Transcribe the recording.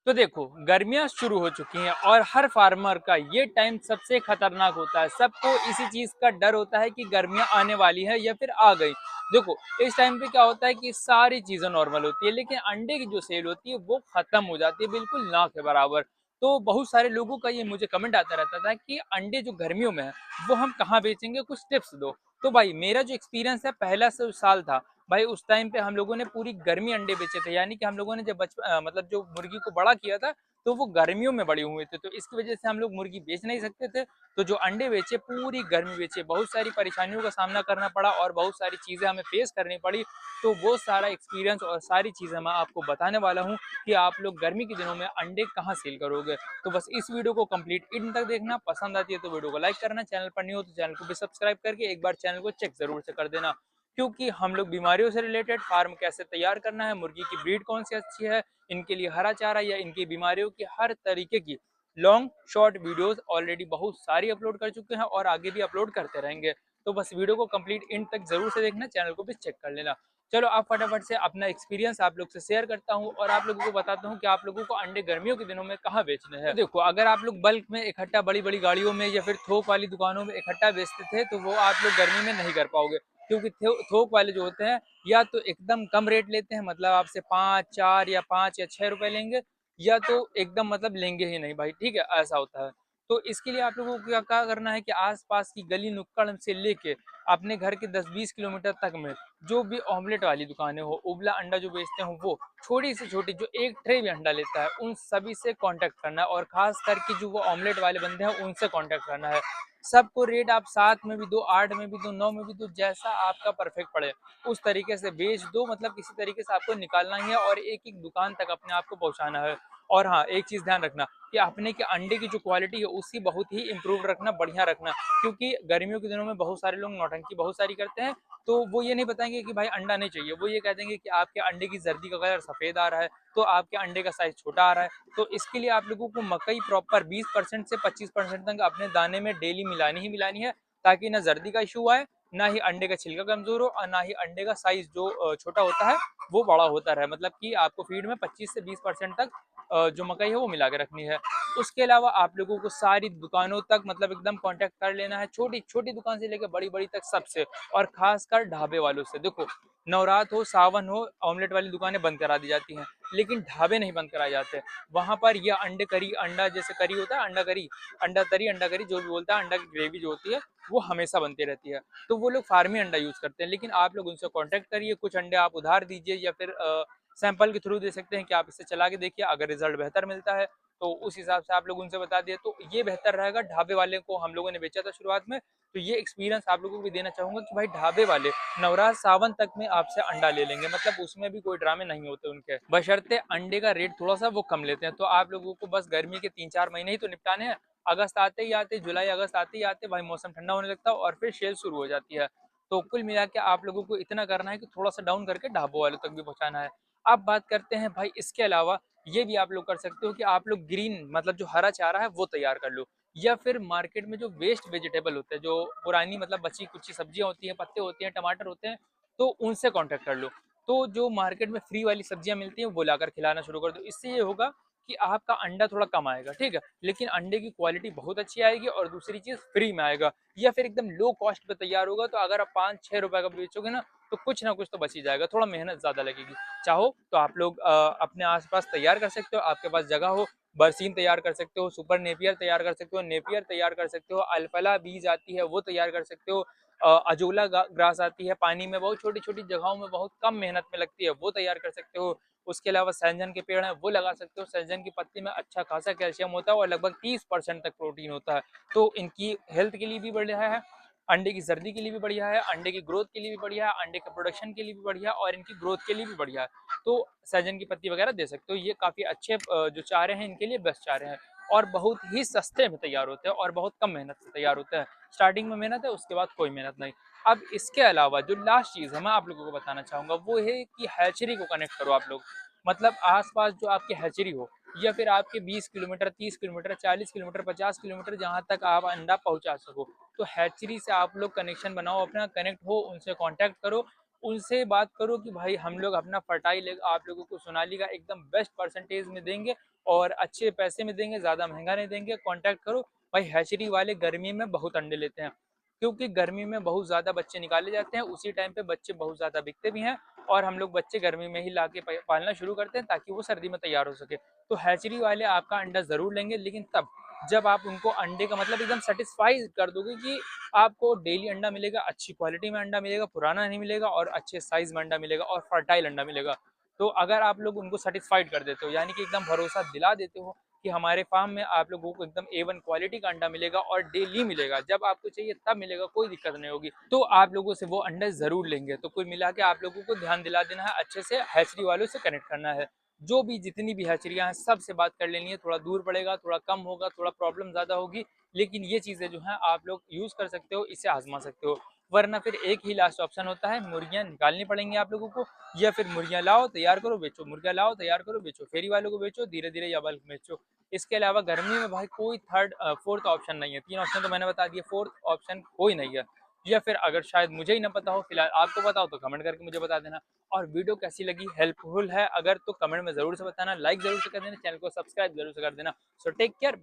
तो देखो, गर्मियाँ शुरू हो चुकी हैं और हर फार्मर का ये टाइम सबसे खतरनाक होता है। सबको इसी चीज़ का डर होता है कि गर्मियाँ आने वाली हैं या फिर आ गई। देखो, इस टाइम पे क्या होता है कि सारी चीज़ें नॉर्मल होती है, लेकिन अंडे की जो सेल होती है वो खत्म हो जाती है, बिल्कुल ना के बराबर। तो बहुत सारे लोगों का ये मुझे कमेंट आता रहता था कि अंडे जो गर्मियों में है, वो हम कहाँ बेचेंगे, कुछ टिप्स दो। तो भाई मेरा जो एक्सपीरियंस है पहला साल था, भाई उस टाइम पे हम लोगों ने पूरी गर्मी अंडे बेचे थे, यानी कि हम लोगों ने जब मतलब जो मुर्गी को बड़ा किया था, तो वो गर्मियों में बड़े हुए थे, तो इसकी वजह से हम लोग मुर्गी बेच नहीं सकते थे। तो जो अंडे बेचे पूरी गर्मी बेचे, बहुत सारी परेशानियों का सामना करना पड़ा और बहुत सारी चीज़ें हमें फेस करनी पड़ी। तो वो सारा एक्सपीरियंस और सारी चीज़ें मैं आपको बताने वाला हूँ कि आप लोग गर्मी के दिनों में अंडे कहाँ सेल करोगे। तो बस इस वीडियो को कंप्लीट एंड तक देखना, पसंद आती है तो वीडियो को लाइक करना, चैनल पर नहीं हो तो चैनल को भी सब्सक्राइब करके एक बार चैनल को चेक जरूर से कर देना। क्योंकि हम लोग बीमारियों से रिलेटेड, फार्म कैसे तैयार करना है, मुर्गी की ब्रीड कौन सी अच्छी है, इनके लिए हरा चारा या इनकी बीमारियों की हर तरीके की लॉन्ग शॉर्ट वीडियोस ऑलरेडी बहुत सारी अपलोड कर चुके हैं और आगे भी अपलोड करते रहेंगे। तो बस वीडियो को कंप्लीट एंड तक जरूर से देखना, चैनल को भी चेक कर लेना। चलो आप फटाफट से अपना एक्सपीरियंस आप लोग से शेयर करता हूँ और आप लोगों को बताता हूँ कि आप लोगों को अंडे गर्मियों के दिनों में कहाँ बेचने हैं। तो देखो, अगर आप लोग बल्क में इकट्ठा बड़ी बड़ी गाड़ियों में या फिर थोक वाली दुकानों में इकट्ठा बेचते थे, तो वो आप लोग गर्मी में नहीं कर पाओगे। क्योंकि थोक वाले जो होते हैं, या तो एकदम कम रेट लेते हैं, मतलब आपसे 5 4 या 5 या 6 रुपए लेंगे, या तो एकदम मतलब लेंगे ही नहीं भाई, ठीक है, ऐसा होता है। तो इसके लिए आप लोगों को क्या क्या करना है कि आसपास की गली नुक्कड़ से लेके अपने घर के 10 20 किलोमीटर तक में जो भी ऑमलेट वाली दुकानें हो, उबला अंडा जो बेचते हो, वो छोटी से छोटी जो एक ट्रे भी अंडा लेता है, उन सभी से कांटेक्ट करना है और खास करके जो वो ऑमलेट वाले बंदे हैं उनसे कांटेक्ट करना है। सबको रेट आप 7 में भी दो, 8 में भी दो, 9 में भी दो, जैसा आपका परफेक्ट पड़े उस तरीके से बेच दो। मतलब किसी तरीके से आपको निकालना ही है और एक एक दुकान तक अपने आप को पहुंचाना है। और हाँ, एक चीज ध्यान रखना कि अपने के अंडे की जो क्वालिटी है उसकी बहुत ही इंप्रूव रखना, बढ़िया रखना। क्योंकि गर्मियों के दिनों में बहुत सारे लोग नौटंकी बहुत सारी करते हैं। तो वो ये नहीं बताएंगे कि भाई अंडा नहीं चाहिए, वो ये कह देंगे कि आपके अंडे की जर्दी का कलर सफेद आ रहा है, तो आपके अंडे का साइज छोटा आ रहा है। तो इसके लिए आप लोगों को मकई प्रॉपर 20% से 25% तक अपने दाने में डेली मिलानी ही मिलानी है, ताकि ना जर्दी का इशू आए, ना ही अंडे का छिलका कमजोर हो और ना ही अंडे का साइज जो छोटा होता है वो बड़ा होता रहे। मतलब कि आपको फीड में 25 से 20% तक जो मकई है वो मिला के रखनी है। उसके अलावा आप लोगों को सारी दुकानों तक मतलब एकदम कांटेक्ट कर लेना है, छोटी छोटी दुकान से लेकर बड़ी बड़ी तक सबसे, और खासकर ढाबे वालों से। देखो, नवरात हो, सावन हो, ऑमलेट वाली दुकानें बंद करा दी जाती हैं, लेकिन ढाबे नहीं बंद कराए जाते। वहां पर यह अंडे करी, अंडा जैसे करी होता है, अंडा करी, अंडा तरी, अंडा करी जो भी बोलता है, अंडा की ग्रेवी जो होती है वो हमेशा बनती रहती है। तो वो लोग फार्मी अंडा यूज करते हैं, लेकिन आप लोग उनसे कांटेक्ट करिए, कुछ अंडे आप उधार दीजिए या फिर सैंपल के थ्रू दे सकते हैं कि आप इससे चला के देखिए, अगर रिजल्ट बेहतर मिलता है तो उस हिसाब से आप लोग उनसे बता दिए तो ये बेहतर रहेगा। ढाबे वाले को हम लोगों ने बेचा था शुरुआत में, तो ये एक्सपीरियंस आप लोगों को भी देना चाहूंगा कि भाई ढाबे वाले नवरात सावन तक में आपसे अंडा ले लेंगे, मतलब उसमें भी कोई ड्रामे नहीं होते उनके, बशर्ते अंडे का रेट थोड़ा सा वो कम लेते हैं। तो आप लोगों को बस गर्मी के 3 4 महीने ही तो निपटाने हैं। अगस्त आते ही आते, जुलाई अगस्त आते ही आते भाई मौसम ठंडा होने लगता है और फिर सेल शुरू हो जाती है। तो कुल मिला के आप लोगों को इतना करना है कि थोड़ा सा डाउन करके ढाबों वालों तक भी पहुंचाना है। अब बात करते हैं भाई इसके अलावा, ये भी आप लोग कर सकते हो कि आप लोग ग्रीन मतलब जो हरा चारा है वो तैयार कर लो, या फिर मार्केट में जो वेस्ट वेजिटेबल होते हैं, जो पुरानी मतलब बची कुची सब्जियां होती हैं, पत्ते होते हैं, टमाटर होते हैं, तो उनसे कांटेक्ट कर लो। तो जो मार्केट में फ्री वाली सब्जियां मिलती हैं वो लाकर खिलाना शुरू कर दो। इससे ये होगा कि आपका अंडा थोड़ा कम आएगा, ठीक है, लेकिन अंडे की क्वालिटी बहुत अच्छी आएगी और दूसरी चीज फ्री में आएगा, या फिर एकदम लो कॉस्ट पे तैयार होगा। तो अगर आप 5 6 रुपए का बेचोगे ना, तो कुछ ना कुछ तो बच ही जाएगा, थोड़ा मेहनत ज्यादा लगेगी। चाहो तो आप लोग अपने आसपास तैयार कर सकते हो, आपके पास जगह हो, बरसीन तैयार कर सकते हो, सुपर नेपियर तैयार कर सकते हो, नेपियर तैयार कर सकते हो, अल्फला बीज आती है वो तैयार कर सकते हो, अजोला ग्रास आती है, पानी में बहुत छोटी छोटी जगहों में बहुत कम मेहनत में लगती है, वो तैयार कर सकते हो। उसके अलावा सहजन के पेड़ हैं वो लगा सकते हो, सहजन की पत्ती में अच्छा खासा कैल्शियम होता है और लगभग 30% तक प्रोटीन होता है। तो इनकी हेल्थ के लिए भी बढ़िया है, अंडे की जर्दी के लिए भी बढ़िया है, अंडे की ग्रोथ के लिए भी बढ़िया है, अंडे के प्रोडक्शन के लिए भी बढ़िया है और इनकी ग्रोथ के लिए भी बढ़िया है। तो सहजन की पत्ती वगैरह दे सकते हो, ये काफी अच्छे जो चारे हैं इनके लिए बेस्ट चारे हैं, और बहुत ही सस्ते में तैयार होते हैं और बहुत कम मेहनत से तैयार होते हैं। स्टार्टिंग में मेहनत है, उसके बाद कोई मेहनत नहीं। अब इसके अलावा जो लास्ट चीज है मैं आप लोगों को बताना चाहूंगा वो है कि हैचरी को कनेक्ट करो आप लोग। मतलब आसपास जो आपकी हैचरी हो, या फिर आपके 20 किलोमीटर, 30 किलोमीटर, 40 किलोमीटर, 50 किलोमीटर जहां तक आप अंडा पहुंचा सको, तो हैचरी से आप लोग कनेक्शन बनाओ अपना, कनेक्ट हो, उनसे कांटेक्ट करो। उनसे बात करो कि भाई हम लोग अपना फर्टाइल एग आप लोगों को सोनाली का एकदम बेस्ट परसेंटेज में देंगे और अच्छे पैसे में देंगे, ज़्यादा महँगा नहीं देंगे, कॉन्टैक्ट करो। भाई हैचरी वाले गर्मी में बहुत अंडे लेते हैं, क्योंकि गर्मी में बहुत ज़्यादा बच्चे निकाले जाते हैं, उसी टाइम पे बच्चे बहुत ज़्यादा बिकते भी हैं और हम लोग बच्चे गर्मी में ही लाके पालना शुरू करते हैं ताकि वो सर्दी में तैयार हो सके। तो हैचरी वाले आपका अंडा ज़रूर लेंगे, लेकिन तब जब आप उनको अंडे का मतलब एकदम सेटिस्फाई कर दोगे कि आपको डेली अंडा मिलेगा, अच्छी क्वालिटी में अंडा मिलेगा, पुराना नहीं मिलेगा और अच्छे साइज़ में अंडा मिलेगा और फर्टाइल अंडा मिलेगा। तो अगर आप लोग उनको सेटिस्फाइड कर देते हो, यानी कि एकदम भरोसा दिला देते हो कि हमारे फार्म में आप लोगों को एकदम A1 क्वालिटी का अंडा मिलेगा और डेली मिलेगा, जब आपको चाहिए तब मिलेगा, कोई दिक्कत नहीं होगी। तो आप लोगों से वो अंडे ज़रूर लेंगे। तो कुल मिला के आप लोगों को ध्यान दिला देना है, अच्छे से हैचरी वालों से कनेक्ट करना है। जो भी जितनी भी हैचरियाँ हैं, सबसे बात कर लेनी है, थोड़ा दूर पड़ेगा, थोड़ा कम होगा, थोड़ा प्रॉब्लम ज़्यादा होगी, लेकिन ये चीज़ें जो हैं आप लोग यूज़ कर सकते हो, इसे आज़मा सकते हो। वरना फिर एक ही लास्ट ऑप्शन होता है, मुर्गियाँ निकालनी पड़ेंगी आप लोगों को या फिर मुर्गियाँ लाओ, तैयार करो, बेचो, मुर्गियाँ लाओ, तैयार करो, बेचो, फेरी वालों को बेचो, धीरे-धीरे या बल्क में बेचो। इसके अलावा गर्मी में भाई कोई फोर्थ ऑप्शन नहीं है। 3 ऑप्शन तो मैंने बता दिए, फोर्थ ऑप्शन कोई नहीं है। या फिर अगर शायद मुझे ही ना पता हो, फिलहाल आपको पता हो तो कमेंट करके मुझे बता देना। और वीडियो कैसी लगी, हेल्पफुल है अगर तो कमेंट में ज़रूर से बताना, लाइक ज़रूर से कर देना, चैनल को सब्सक्राइब ज़रूर से कर देना। So take care.